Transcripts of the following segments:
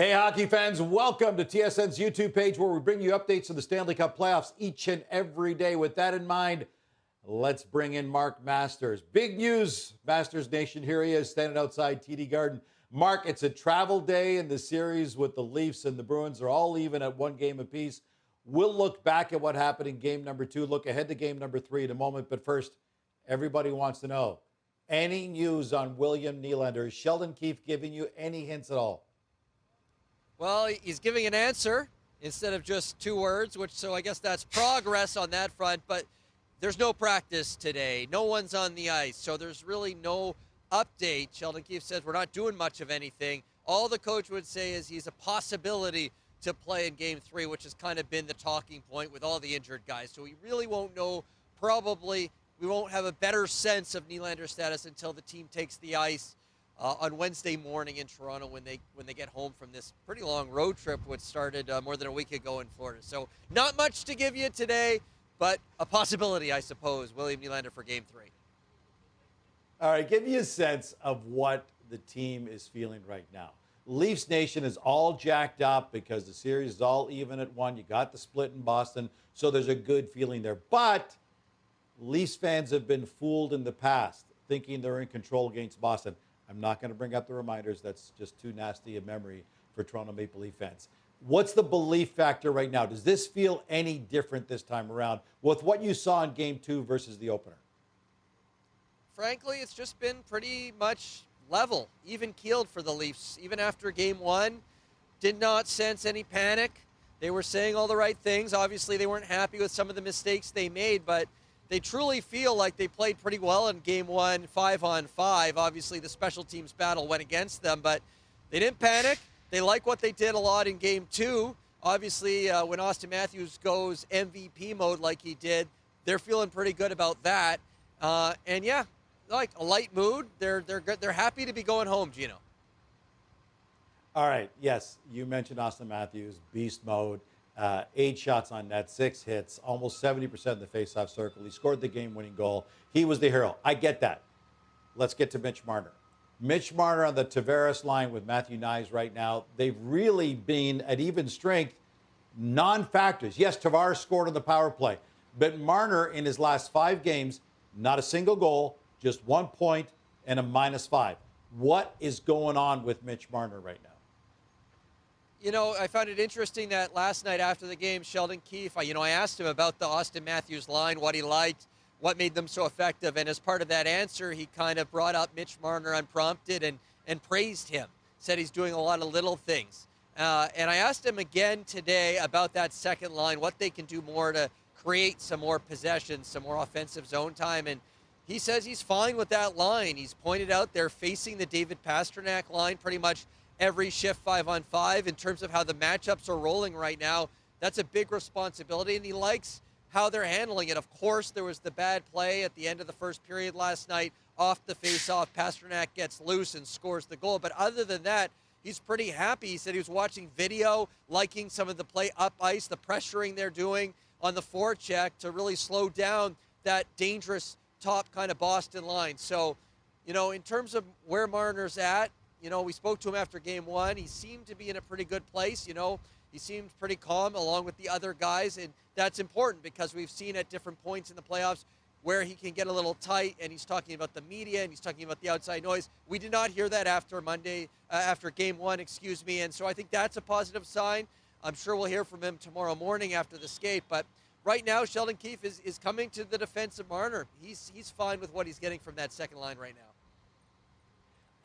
Hey, hockey fans, welcome to TSN's YouTube page where we bring you updates of the Stanley Cup playoffs each and every day. With that in mind, let's bring in Mark Masters. Big news, Masters Nation. Here he is standing outside TD Garden. Mark, it's a travel day in the series with the Leafs and the Bruins. They're all even at one game apiece. We'll look back at what happened in game number 2, look ahead to game number 3 in a moment. But first, everybody wants to know, any news on William Nylander? Is Sheldon Keefe giving you any hints at all? Well, he's giving an answer instead of just 2 words, so I guess that's progress on that front. But there's no practice today. No one's on the ice, so there's really no update. Sheldon Keefe says we're not doing much of anything. All the coach would say is he's a possibility to play in Game 3, which has kind of been the talking point with all the injured guys. So we really won't know. Probably we won't have a better sense of Nylander's status until the team takes the ice on Wednesday morning in Toronto when they get home from this pretty long road trip, which started more than a week ago in Florida. So not much to give you today, but a possibility, I suppose, William Nylander for Game 3. All right, give me a sense of what the team is feeling right now. Leafs Nation is all jacked up because the series is all even at 1. You got the split in Boston, so there's a good feeling there. But Leafs fans have been fooled in the past, thinking they're in control against Boston. I'm not going to bring up the reminders. That's just too nasty a memory for Toronto Maple Leaf fans. What's the belief factor right now? Does this feel any different this time around with what you saw in Game 2 versus the opener? Frankly, it's just been pretty much level, even-keeled for the Leafs. Even after Game 1, did not sense any panic. They were saying all the right things. Obviously, they weren't happy with some of the mistakes they made, but they truly feel like they played pretty well in Game 1, 5-on-5. Obviously, the special teams battle went against them, but they didn't panic. They like what they did a lot in Game 2. Obviously, when Austin Matthews goes MVP mode like he did, they're feeling pretty good about that. And yeah, like a light mood. They're good. They're happy to be going home, Gino. All right. Yes, you mentioned Austin Matthews, beast mode. 8 shots on net, 6 hits, almost 70% in the faceoff circle. He scored the game-winning goal. He was the hero. I get that. Let's get to Mitch Marner. Mitch Marner on the Tavares line with Matthew Knies right now. They've really been at even strength, non-factors. Yes, Tavares scored on the power play, but Marner in his last 5 games, not a single goal, just 1 point and a -5. What is going on with Mitch Marner right now? You know, I found it interesting that last night after the game, Sheldon Keefe, I asked him about the Austin Matthews line, what he liked, what made them so effective. And as part of that answer, he kind of brought up Mitch Marner unprompted and praised him, said he's doing a lot of little things. And I asked him again today about that second line, what they can do more to create some more possession, some more offensive zone time. And he says he's fine with that line. He's pointed out they're facing the David Pastrnak line pretty much every shift 5-on-5 in terms of how the matchups are rolling right now. That's a big responsibility, and he likes how they're handling it. Of course, there was the bad play at the end of the first period last night off the faceoff. Pastrnak gets loose and scores the goal. But other than that, he's pretty happy. He said he was watching video, liking some of the play up ice, the pressuring they're doing on the forecheck to really slow down that dangerous top kind of Boston line. So, in terms of where Marner's at, we spoke to him after Game 1. He seemed to be in a pretty good place. He seemed pretty calm along with the other guys, and that's important because we've seen at different points in the playoffs where he can get a little tight, and he's talking about the media and he's talking about the outside noise. We did not hear that after Game 1, and so I think that's a positive sign. I'm sure we'll hear from him tomorrow morning after the skate, but right now Sheldon Keefe is coming to the defense of Marner. He's fine with what he's getting from that second line right now.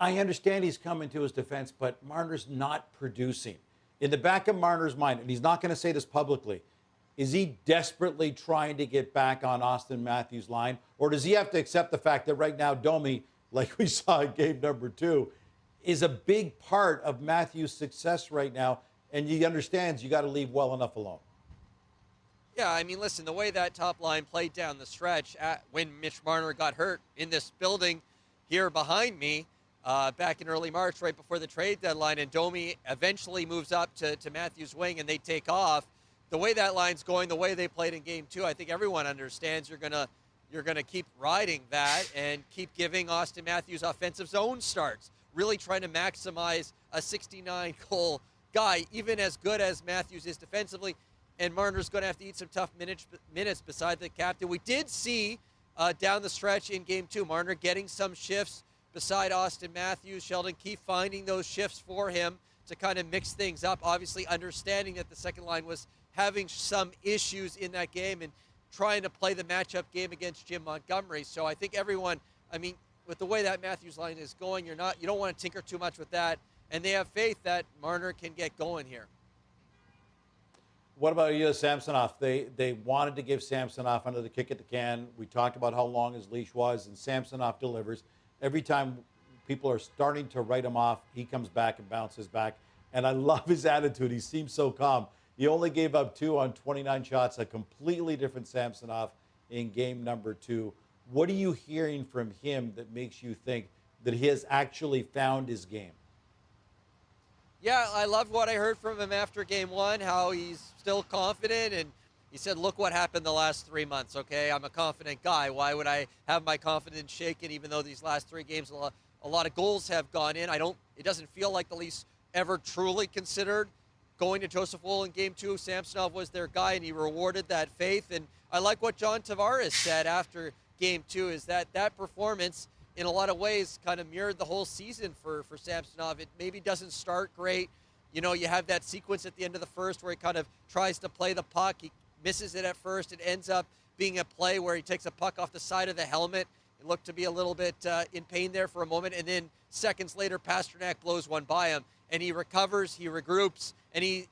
I understand he's coming to his defense, but Marner's not producing. In the back of Marner's mind, and he's not going to say this publicly, is he desperately trying to get back on Austin Matthews' line? Or does he have to accept the fact that right now Domi, like we saw in game number 2, is a big part of Matthews' success right now, and he understands you got to leave well enough alone? Yeah, I mean, listen, the way that top line played down the stretch when Mitch Marner got hurt in this building here behind me, back in early March, right before the trade deadline, and Domi eventually moves up to Matthews' wing and they take off. The way that line's going, the way they played in Game 2, I think everyone understands you're gonna keep riding that and keep giving Austin Matthews offensive zone starts, really trying to maximize a 69-goal guy, even as good as Matthews is defensively. And Marner's going to have to eat some tough minutes beside the captain. We did see down the stretch in game two, Marner getting some shifts beside Austin Matthews. Sheldon Keefe finding those shifts for him to kind of mix things up. Obviously, understanding that the second line was having some issues in that game and trying to play the matchup game against Jim Montgomery. So I think everyone, I mean, with the way that Matthews line is going, you don't want to tinker too much with that. And they have faith that Marner can get going here. What about you, Samsonov? They wanted to give Samsonov another kick at the can. We talked about how long his leash was, and Samsonov delivers. Every time people are starting to write him off, he comes back and bounces back. And I love his attitude. He seems so calm. He only gave up 2 on 29 shots, a completely different Samsonov in game number 2. What are you hearing from him that makes you think that he has actually found his game? Yeah, I loved what I heard from him after game one, how he's still confident. And he said, look what happened the last 3 months, okay? I'm a confident guy. Why would I have my confidence shaken even though these last 3 games, a lot of goals have gone in? It doesn't feel like the Leafs ever truly considered going to Joseph Woll in game 2. Samsonov was their guy, and he rewarded that faith. And I like what John Tavares said after game 2, is that performance in a lot of ways kind of mirrored the whole season for Samsonov. It maybe doesn't start great. You know, you have that sequence at the end of the first where he kind of tries to play the puck. He misses it at first. It ends up being a play where he takes a puck off the side of the helmet. It looked to be a little bit in pain there for a moment. And then seconds later, Pasternak blows one by him. And he recovers, he regroups, and he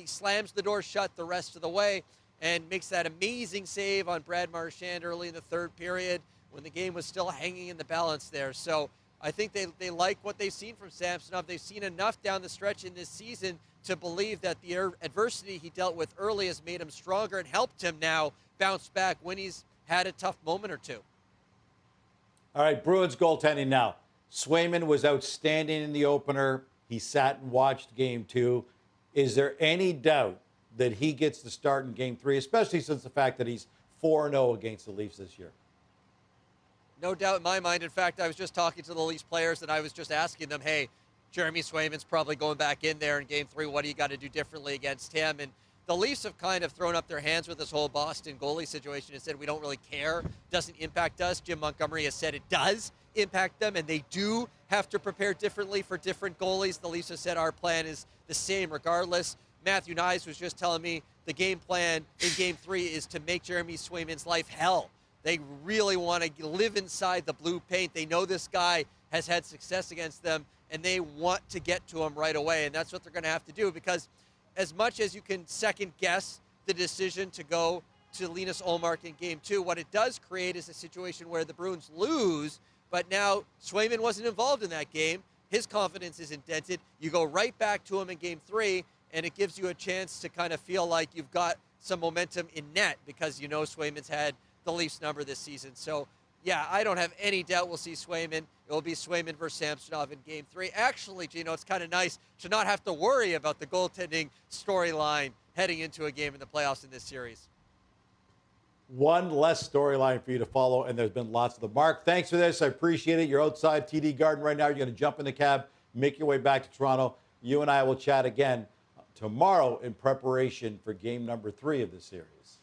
slams the door shut the rest of the way and makes that amazing save on Brad Marchand early in the third period when the game was still hanging in the balance there. So I think they like what they've seen from Samsonov. They've seen enough down the stretch in this season to believe that the adversity he dealt with early has made him stronger and helped him now bounce back when he's had a tough moment or two. All right, Bruins goaltending now. Swayman was outstanding in the opener. He sat and watched game 2. Is there any doubt that he gets the start in game 3, especially since the fact that he's 4-0 against the Leafs this year? No doubt in my mind. In fact, I was just talking to the Leafs players, and I was just asking them, hey, Jeremy Swayman's probably going back in there in game 3. What do you got to do differently against him? And the Leafs have kind of thrown up their hands with this whole Boston goalie situation and said, we don't really care. Doesn't impact us. Jim Montgomery has said it does impact them, and they do have to prepare differently for different goalies. The Leafs have said our plan is the same regardless. Matthew Nyes was just telling me the game plan in game 3 is to make Jeremy Swayman's life hell. They really want to live inside the blue paint. They know this guy has had success against them, and they want to get to him right away. And that's what they're going to have to do, because as much as you can second guess the decision to go to Linus Ullmark in game 2, what it does create is a situation where the Bruins lose, but now Swayman wasn't involved in that game. His confidence is indented. You go right back to him in game 3, and it gives you a chance to kind of feel like you've got some momentum in net because you know Swayman's had the Leafs number this season. So, yeah, I don't have any doubt we'll see Swayman. It will be Swayman versus Samsonov in game 3. Actually, Gino, it's kind of nice to not have to worry about the goaltending storyline heading into a game in the playoffs in this series. One less storyline for you to follow, and there's been lots of them. Mark, thanks for this. I appreciate it. You're outside TD Garden right now. You're going to jump in the cab, make your way back to Toronto. You and I will chat again tomorrow in preparation for game number 3 of the series.